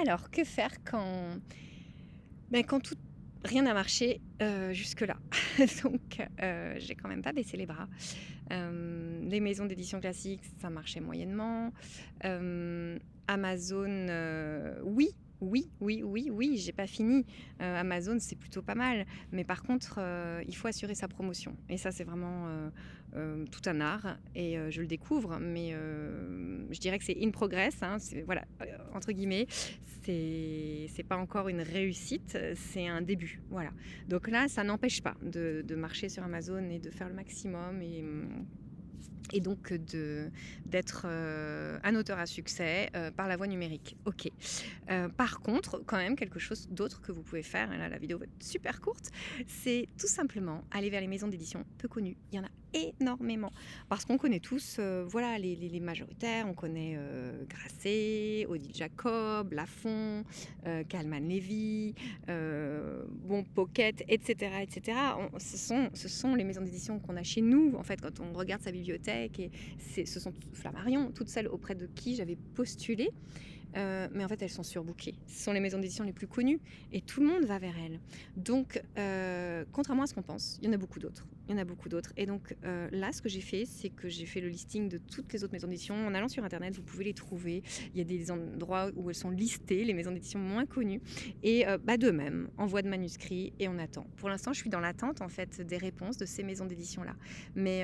Alors, que faire quand rien n'a marché jusque-là? Donc, j'ai quand même pas baissé les bras. Les maisons d'édition classiques, ça marchait moyennement. Amazon, oui, oui, oui, oui, oui, j'ai pas fini. Amazon, c'est plutôt pas mal. Mais par contre, il faut assurer sa promotion. Et ça, c'est vraiment tout un art. Et je le découvre, mais je dirais que c'est in progress, hein, voilà, entre guillemets. C'est pas encore une réussite, c'est un début. Voilà. Donc là, ça n'empêche pas de marcher sur Amazon et de faire le maximum et donc d'être un auteur à succès par la voie numérique. Ok. Par contre, quand même, quelque chose d'autre que vous pouvez faire, et là la vidéo va être super courte, c'est tout simplement aller vers les maisons d'édition peu connues. Il y en a énormément. Parce qu'on connaît tous voilà, les majoritaires, on connaît Grasset, Odile Jacob, Lafon, Kalman Levy, bon, Pocket, etc. etc. Ce sont les maisons d'édition qu'on a chez nous, en fait, quand on regarde sa bibliothèque. Et ce sont Flammarion, toutes celles auprès de qui j'avais postulé. Mais en fait, elles sont surbookées. Ce sont les maisons d'édition les plus connues et tout le monde va vers elles. Donc, contrairement à ce qu'on pense, il y en a beaucoup d'autres. Il y en a beaucoup d'autres. Et donc, là, ce que j'ai fait, c'est que j'ai fait le listing de toutes les autres maisons d'édition. En allant sur Internet, vous pouvez les trouver. Il y a des endroits où elles sont listées, les maisons d'édition moins connues. Et de même, envoi de manuscrits et on attend. Pour l'instant, je suis dans l'attente, en fait, des réponses de ces maisons d'édition-là. Mais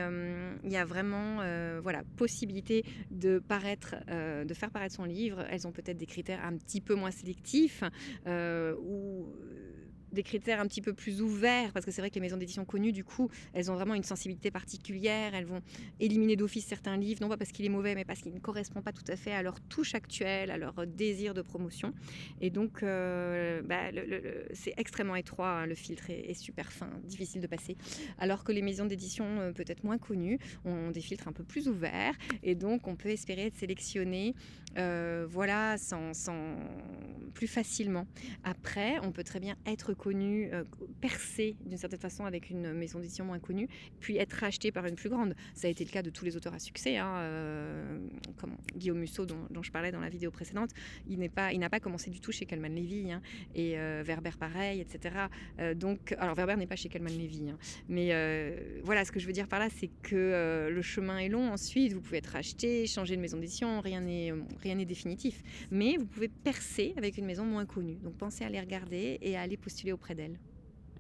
il y a vraiment, voilà, possibilité de faire paraître son livre. Elles ont peut-être des critères un petit peu moins sélectifs ou des critères un petit peu plus ouverts, parce que c'est vrai que les maisons d'édition connues, du coup, elles ont vraiment une sensibilité particulière. Elles vont éliminer d'office certains livres, non pas parce qu'il est mauvais, mais parce qu'il ne correspond pas tout à fait à leur touche actuelle, à leur désir de promotion. Et donc, c'est extrêmement étroit, hein, le filtre est super fin, difficile de passer. Alors que les maisons d'édition peut-être moins connues ont des filtres un peu plus ouverts, et donc on peut espérer être sélectionné voilà, plus facilement. Après, on peut très bien être connu, percer d'une certaine façon avec une maison d'édition moins connue, puis être racheté par une plus grande. Ça a été le cas de tous les auteurs à succès, hein, comme Guillaume Musso dont je parlais dans la vidéo précédente. Il n'a pas commencé du tout chez Kalman Levy, hein, et Werber pareil, etc. Donc, alors Werber n'est pas chez Kalman Levy, hein, mais voilà, ce que je veux dire par là, c'est que le chemin est long. Ensuite, vous pouvez être racheté, changer de maison d'édition, rien n'est définitif. Mais vous pouvez percer avec une maison moins connue. Donc pensez à les regarder et à aller postuler auprès d'elle.